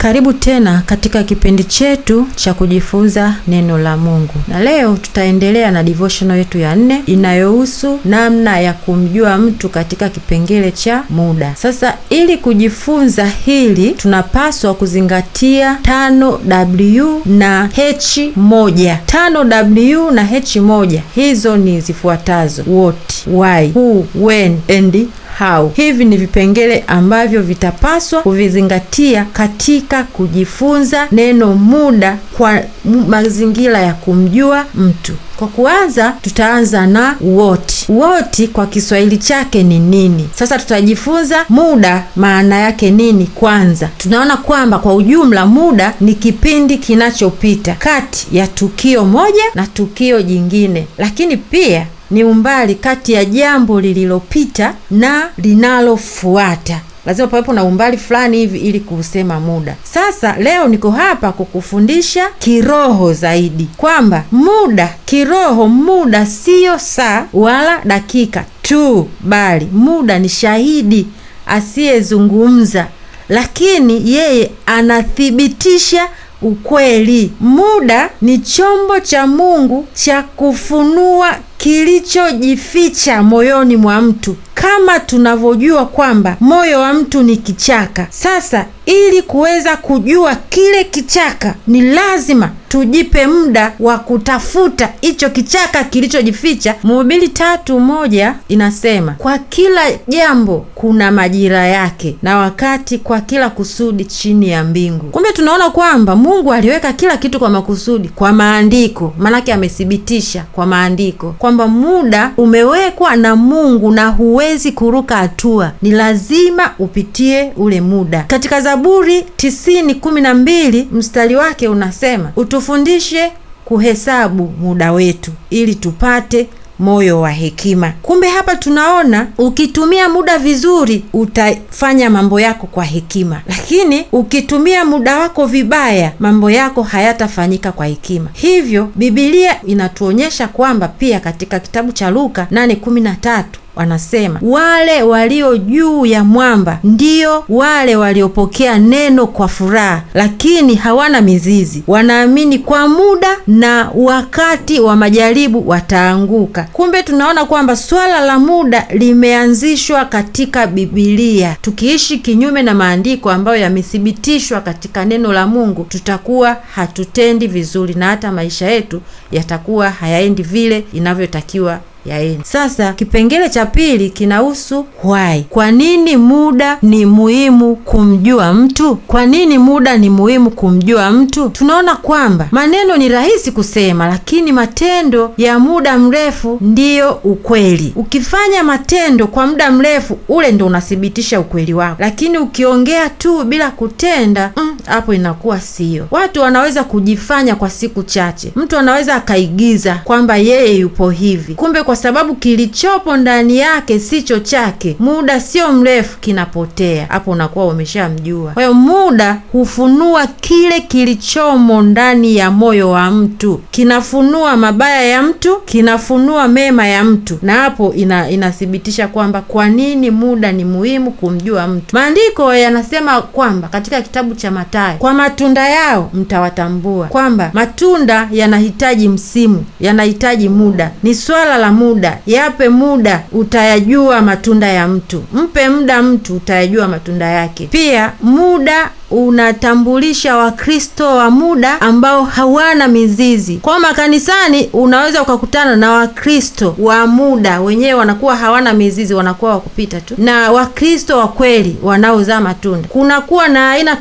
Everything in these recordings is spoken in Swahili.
Karibu tena katika kipindi chetu cha kujifunza neno la Mungu. Na leo tutaendelea na devotional yetu ya 4 inayohusu namna ya kumjua mtu katika kipengele cha muda. Sasa ili kujifunza hili tunapaswa kuzingatia 5W na H1. 5W na H1 hizo ni zifuatazo: what, why, who, when and how. Hivi ni vipengele ambavyo vitapaswa kuvizingatia katika kujifunza neno muda kwa mazingira ya kumjua mtu. Kwa kuanza, tutaanza na what. What kwa Kiswahili chake ni nini? Sasa tutajifunza muda maana yake nini. Kwanza tunaona kwamba kwa ujumla muda ni kipindi kinachopita kati ya tukio moja na tukio jingine, lakini pia ni umbali kati ya jambo lililopita na linalofuata. Lazima pawepo na umbali fulani hivi ili kusema muda. Sasa leo niko hapa kukufundisha kiroho zaidi kwamba muda kiroho, muda siyo saa wala dakika tu, bali muda ni shahidi asiyezungumza, lakini yeye anathibitisha ukweli. Muda ni chombo cha Mungu cha kufunua kilichojificha moyoni mwa mtu, kama tunavyojua kwamba moyo wa mtu ni kichaka. Sasa ili kuweza kujua kile kichaka, ni lazima tujipe muda wa kutafuta hicho kichaka kilichojificha. Mhubiri 3:1 inasema, kwa kila jambo kuna majira yake na wakati kwa kila kusudi chini ya mbingu. Kumbe tunaona kwamba Mungu aliweka kila kitu kwa makusudi, kwa maandiko. Manake amethibitisha kwa maandiko kwamba muda umewekwa na Mungu na huwezi kuruka hatua, ni lazima upitie ule muda. Katika Zaburi 90:12 mstari wake unasema, utufundishe kuhesabu muda wetu ili tupate moyo wa hekima. Kumbe hapa tunaona ukitumia muda vizuri utafanya mambo yako kwa hekima, lakini ukitumia muda wako vibaya mambo yako hayatafanyika kwa hekima. Hivyo Biblia inatuonyesha kwamba pia katika kitabu cha Luka 8:13 wanasema, wale walio juu ya mwamba ndio wale waliopokea neno kwa furaha, lakini hawana mizizi. Wanaamini kwa muda na wakati wa majaribu wataanguka. Kumbe tunaona kwamba swala la muda limeanzishwa katika Biblia. Tukiishi kinyume na maandiko ambayo yamethibitishwa katika neno la Mungu, tutakuwa hatutendi vizuri na hata maisha yetu yatakuwa hayaendi vile inavyotakiwa yaeni. Sasa kipengele cha pili kinahusu why. Kwa nini muda ni muhimu kumjua mtu? Kwa nini muda ni muhimu kumjua mtu? Tunaona kwamba maneno ni rahisi kusema, lakini matendo ya muda mrefu ndiyo ukweli. Ukifanya matendo kwa muda mrefu, ule ndo unathibitisha ukweli wako, lakini ukiongea tu bila kutenda, hapo inakuwa sio. Watu wanaweza kujifanya kwa siku chache. Mtu anaweza akaigiza kwamba yeye yupo hivi, kumbe kwa sababu kilichopo ndani yake sicho chake, muda sio mrefu kinapotea. Hapo unakuwa umeshamjua. Kwa hiyo muda hufunua kile kilichomo ndani ya moyo wa mtu, kinafunua mabaya ya mtu, kinafunua mema ya mtu, na hapo inathibitisha kwamba kwa nini muda ni muhimu kumjua mtu. Maandiko yanasema kwamba katika kitabu cha Mathayo, kwa matunda yao mtawatambua, kwamba matunda yanahitaji msimu, yanahitaji muda. Ni swala la muda. Yape muda, utayajua matunda ya mtu. Mpe muda mtu, utayajua matunda yake. Pia muda unatambulisha Wakristo wa muda ambao hawana mizizi. Kwa makanisani unaweza ukakutana na Wakristo wa muda, wenyewe wanakuwa hawana mizizi, wanakuwa wakupita tu, na Wakristo wa kweli wanaozaa matunda. Kunakuwa na aina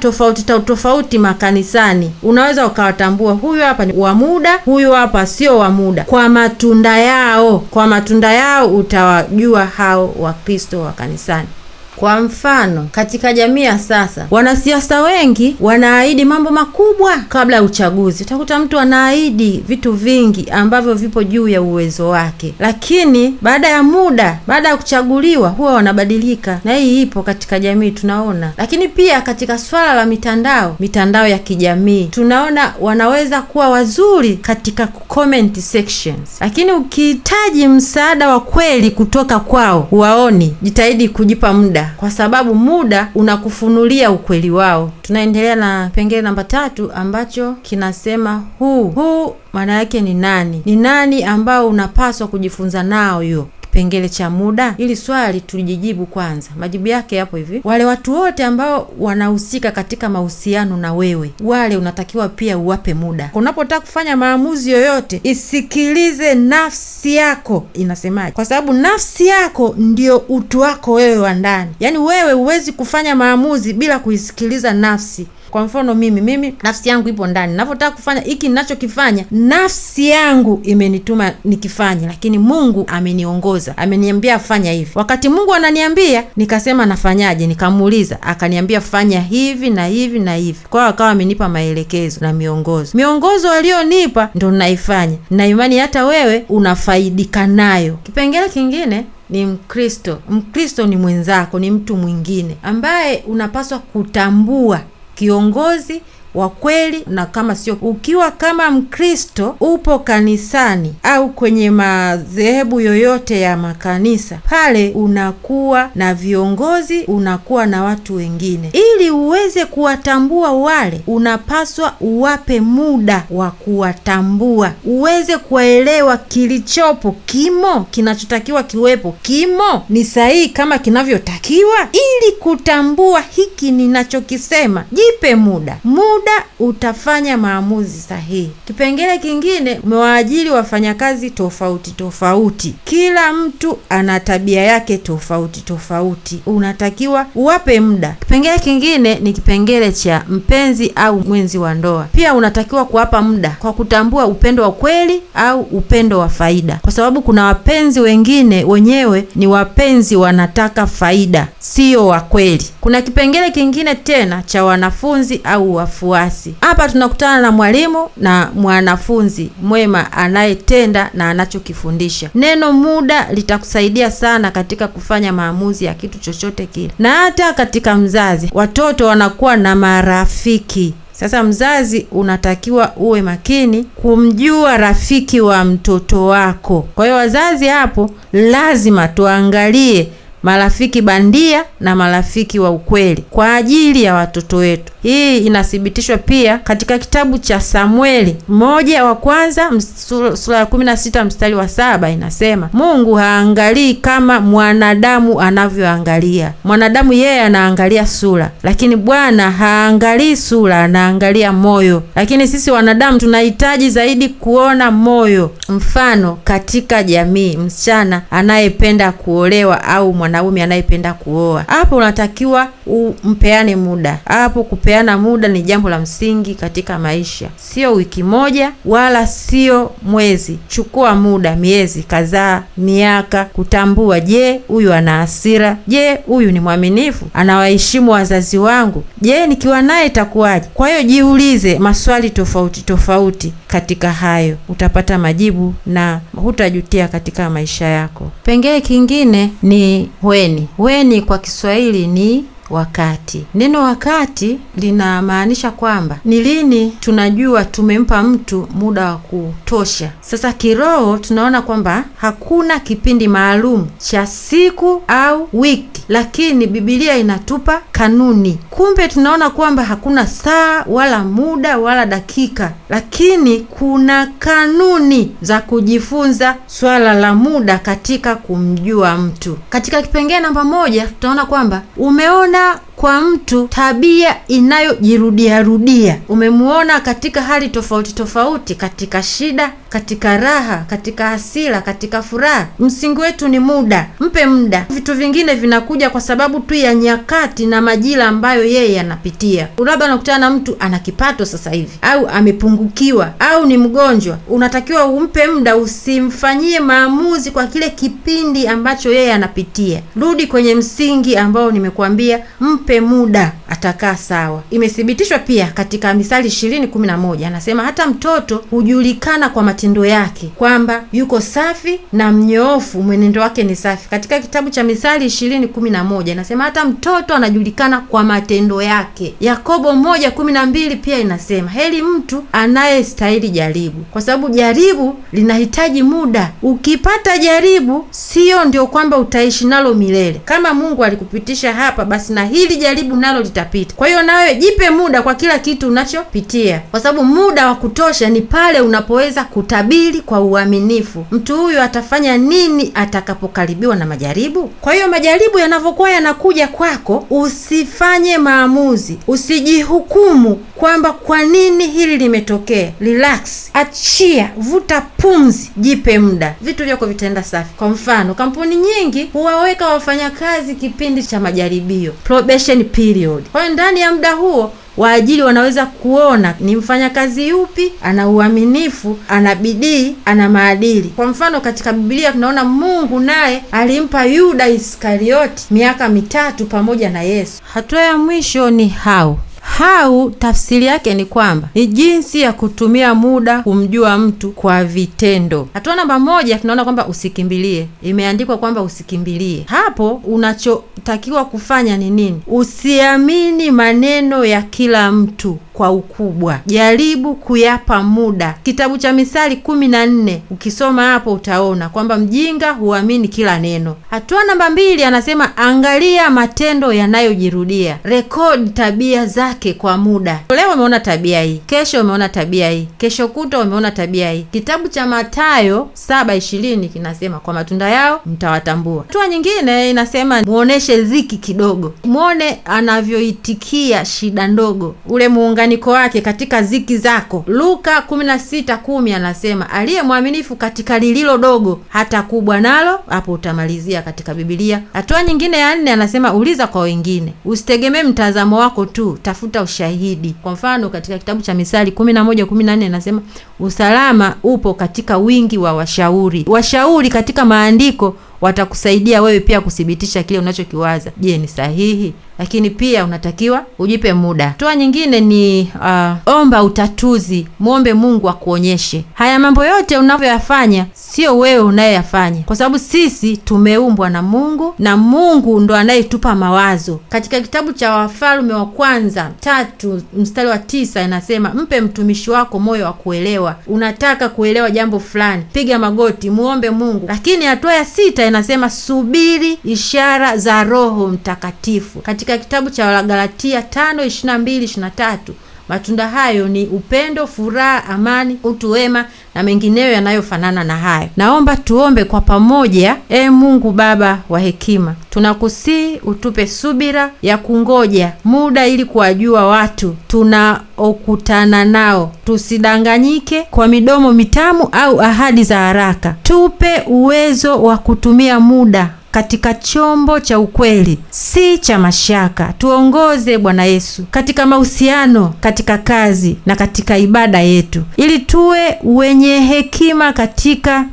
tofauti makanisani. Unaweza ukawatambua, huyu hapa ni wa muda, huyu hapa sio wa muda, kwa matunda yao. Kwa matunda yao utawajua hao Wakristo wa kanisani. Kwa mfano, katika jamii ya sasa, wanasiasa wengi wanaahidi mambo makubwa kabla ya uchaguzi. Utakuta mtu anaahidi vitu vingi ambavyo vipo juu ya uwezo wake, lakini baada ya muda, baada ya kuchaguliwa, huwa wanabadilika. Na hii ipo katika jamii tunaona. Lakini pia katika swala la mitandao ya kijamii, tunaona wanaweza kuwa wazuri katika comment sections, lakini ukihitaji msaada wa kweli kutoka kwao huwaoni. Jitahidi kujipa muda muda, kwa sababu muda unakufunulia ukweli wao. Tunaendelea na kipengele namba 3 ambacho kinasema huu maana yake ni nani? Ni nani ambao unapaswa kujifunza nao hiyo kipengele cha muda? Ili swali tulijijibu kwanza. Majibu yake yapo hivi: wale watu wote ambao wanahusika katika mahusiano na wewe, wale unatakiwa pia uwape muda. Unapotaka kufanya maamuzi yoyote, isikilize nafsi yako inasemaje, kwa sababu nafsi yako ndio utu wako wewe wa ndani. Yaani wewe huwezi kufanya maamuzi bila kuisikiliza nafsi. Kwa mfano mimi nafsi yangu ipo ndani. Ninapotaka kufanya hiki ninachokifanya, nafsi yangu imenituma nikifanye, lakini Mungu ameniongoza, ameniambia fanya hivi. Wakati Mungu ananiambia, nikasema nafanyaje? Nikamuuliza, akaniambia fanya hivi na hivi na hivi. Kwa hiyo akawa amenipa maelekezo na miongozo alionipa ndio ninaifanya, na imani hata wewe unafaidika nayo. Kipengele kingine ni Mkristo. Mkristo ni mwenzako, ni mtu mwingine ambaye unapaswa kutambua kiongozi wa kweli. Na kama sio, ukiwa kama Mkristo upo kanisani au kwenye madhehebu yoyote ya makanisa, pale unakuwa na viongozi, unakuwa na watu wengine. Ili uweze kuwatambua wale, unapaswa uwape muda wa kuwatambua, uweze kuelewa kilichopo kinachotakiwa kiwepo ni sahihi kama kinavyotakiwa. Ili kutambua hiki ninachokisema, jipe muda utafanya maamuzi sahihi. Kipengele kingine, umewaajiri wafanyakazi tofauti. Kila mtu ana tabia yake tofauti. Unatakiwa uwape muda. Kipengele kingine ni kipengele cha mpenzi au mwenzi wa ndoa. Pia unatakiwa kuwapa muda kwa kutambua upendo wa kweli au upendo wa faida, kwa sababu kuna wapenzi wengine wenyewe ni wapenzi wanataka faida, sio wa kweli. Kuna kipengele kingine tena cha wanafunzi au wafuasi. Hapa tunakutana na mwalimu na mwanafunzi mwema anayetenda na anachokifundisha. Neno muda litakusaidia sana katika kufanya maamuzi ya kitu chochote kile. Na hata katika mzazi, watoto wanakuwa na marafiki. Sasa mzazi unatakiwa uwe makini kumjua rafiki wa mtoto wako. Kwa hiyo wazazi hapo lazima tuangalie marafiki bandia na marafiki wa ukweli kwa ajili ya watoto wetu. Hii inathibitishwa pia katika kitabu cha Samueli 1 sura ya 16 mstari wa 7 inasema, Mungu haangalii kama mwanadamu anavyoangalia. Mwanadamu yeye anaangalia sura, lakini Bwana haangalii sura, anaangalia moyo. Lakini sisi wanadamu tunahitaji zaidi kuona moyo. Mfano, katika jamii, msichana anayependa kuolewa au mwanaume anayependa kuoa, hapo unatakiwa umpeane muda. Hapo kupeana muda ni jambo la msingi katika maisha. Sio wiki moja wala sio mwezi. Chukua muda, miezi kadhaa, miaka, kutambua, je, huyu ana hasira? Je, huyu ni mwaminifu? Anawaheshimu wazazi wangu? Je, nikiwa naye itakuwaje? Kwa hiyo jiulize maswali tofauti katika hayo. Utapata majibu na hutajutia katika maisha yako. Pengine kingine ni weni kwa Kiswahili ni wakati. Neno wakati linamaanisha kwamba ni lini tunajua tumempa mtu muda wa kutosha. Sasa kiroho tunaona kwamba hakuna kipindi maalum cha siku au wiki, lakini Biblia inatupa kanuni. Kumbe tunaona kwamba hakuna saa wala muda wala dakika, lakini kuna kanuni za kujifunza swala la muda katika kumjua mtu. Katika kipengele namba 1 tutaona kwamba umeona kwa mtu tabia inayojirudia. Umemuona katika hali tofauti, katika shida, katika raha, katika hasira, katika furaha. Msingi wetu ni muda. Mpe muda. Vitu vingine vinakuja kwa sababu tu ya nyakati na majira ambayo yeye anapitia. Labda unakutana na mtu ana kipato sasa hivi, au amepungukiwa, au ni mgonjwa. Unatakiwa umpe muda, usimfanyie maamuzi kwa kile kipindi ambacho yeye anapitia. Rudi kwenye msingi ambao nimekuambia, mpe mpe muda, atakaa sawa. Imethibitishwa pia katika Misali 20:11, anasema hata mtoto hujulikana kwa matendo yake kwamba yuko safi na mnyoofu, mwenendo wake ni safi. Katika kitabu cha Misali 20:11 inasema hata mtoto anajulikana kwa matendo yake. Yakobo 1:12 pia inasema heri mtu anayestahili jaribu, kwa sababu jaribu linahitaji muda. Ukipata jaribu sio ndio kwamba utaishi nalo milele. Kama Mungu alikupitisha hapa, basi na hili jaribu nalo litapita. Kwa hiyo nawe jipe muda kwa kila kitu unachopitia, kwa sababu muda wa kutosha ni pale unapoweza kutabiri kwa uaminifu mtu huyu atafanya nini atakapokaribiwa na majaribu. Kwa hiyo majaribu yanavyokuwa yanakuja kwako, usifanye maamuzi, usijihukumu kwamba kwa nini hili limetokea. Relax, achia, vuta pumzi, jipe muda, vitu vyako vitaenda safi. Kwa mfano, kampuni nyingi huwaweka wafanyakazi kipindi cha majaribio, probation period. Kwa hiyo ndani ya muda huo waajiri wanaweza kuona ni mfanyakazi yupi ana uaminifu, ana bidii, ana maadili. Kwa mfano, katika Biblia tunaona Mungu naye alimpa Yuda Iskarioti miaka 3 pamoja na Yesu. Hatua ya mwisho ni how tafsiri yake ni kwamba ni jinsi ya kutumia muda kumjua mtu kwa vitendo. Hatua namba 1 tunaona kwamba usikimbilie. Imeandikwa kwamba usikimbilie. Hapo unachotakiwa kufanya ni nini? Usiamini maneno ya kila mtu kwa ukubwa. Jaribu kuyapa muda. Kitabu cha Misali 14 ukisoma hapo utaona kwamba mjinga huamini kila neno. Hatua namba 2 anasema angalia matendo yanayojirudia. Record tabia zake kwa muda. Leo umeona tabia hii, kesho umeona tabia hii, kesho kutwa umeona tabia hii. Kitabu cha Mathayo 7:20 kinasema kwa matunda yao mtawatambua. Hatua nyingine inasema muoneshe dhiki kidogo. Muone anavyoitikia shida ndogo, ule muunganiko wake katika dhiki zako. Luka 16:10 anasema aliye mwaminifu katika lililo dogo hata kubwa nalo hapo utamalizia katika Biblia. Hatua nyingine ya 4 anasema uliza kwa wengine. Usitegemee mtazamo wako tu, tafuta ushahidi. Kwa mfano, katika kitabu cha Misali 11:14 anasema usalama upo katika wingi wa washauri. Washauri katika maandiko watakusaidia wewe pia kuthibitisha kile unachokiwaza. Je, ni sahihi? Lakini pia unatakiwa ujipe muda. Hatua nyingine ni omba utatuzi. Muombe Mungu akuonyeshe. Haya mambo yote unavyoyafanya sio wewe unayeyafanya, kwa sababu sisi tumeumbwa na Mungu na Mungu ndo anayetupa mawazo. Katika kitabu cha Wafalme wa kwanza 3:9 inasema mpe mtumishi wako moyo wa kuelewa. Unataka kuelewa jambo fulani, piga magoti, muombe Mungu. Lakini hatua ya 6 inasema subiri ishara za Roho Mtakatifu. Katika kitabu cha Wagalatia 5:22-23 matunda hayo ni upendo, furaha, amani, utu wema na mengineyo yanayofanana na hayo. Naomba tuombe kwa pamoja. Mungu Baba wa hekima, tunakusii utupe subira ya kungoja muda ili kuwajua watu tunaokutana nao. Tusidanganyike kwa midomo mitamu au ahadi za haraka. Tupe uwezo wa kutumia muda katika chombo cha ukweli, si cha mashaka. Tuongoze Bwana Yesu katika mahusiano, katika kazi na katika ibada yetu, ili tuwe wenye hekima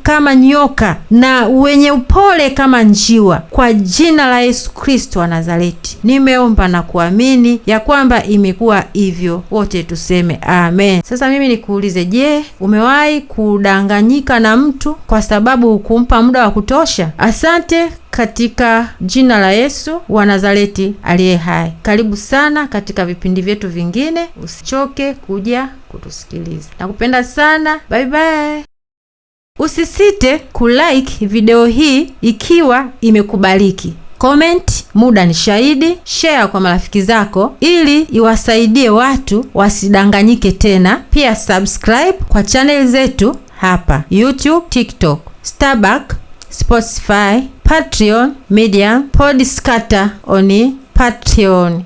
kama nyoka na wenye upole kama njiwa. Kwa jina la Yesu Kristo wa Nazareti nimeomba na kuamini ya kwamba imekuwa hivyo. Wote tuseme amen. Sasa mimi nikuulize, je, umewahi kudanganyika na mtu kwa sababu hukumpa muda wa kutosha? Asante katika jina la Yesu wa Nazareti aliye hai. Karibu sana katika vipindi vyetu vingine. Usichoke kuja kutusikiliza. Nakupenda sana. Bye bye. Usisite kulike video hii ikiwa imekubaliki. Comment, muda ni shahidi. Share kwa marafiki zako ili iwasaidie watu wasidanganyike tena. Pia subscribe kwa channel zetu hapa YouTube, TikTok, Starbuck, Spotify, Patreon, Medium, Podscatter on Patreon.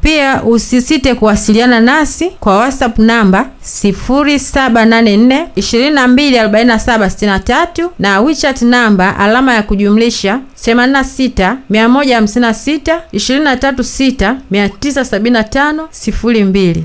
Pia usisite kuwasiliana nasi kwa WhatsApp namba 0784 224763 na WeChat namba +86 86 156 236 975 02.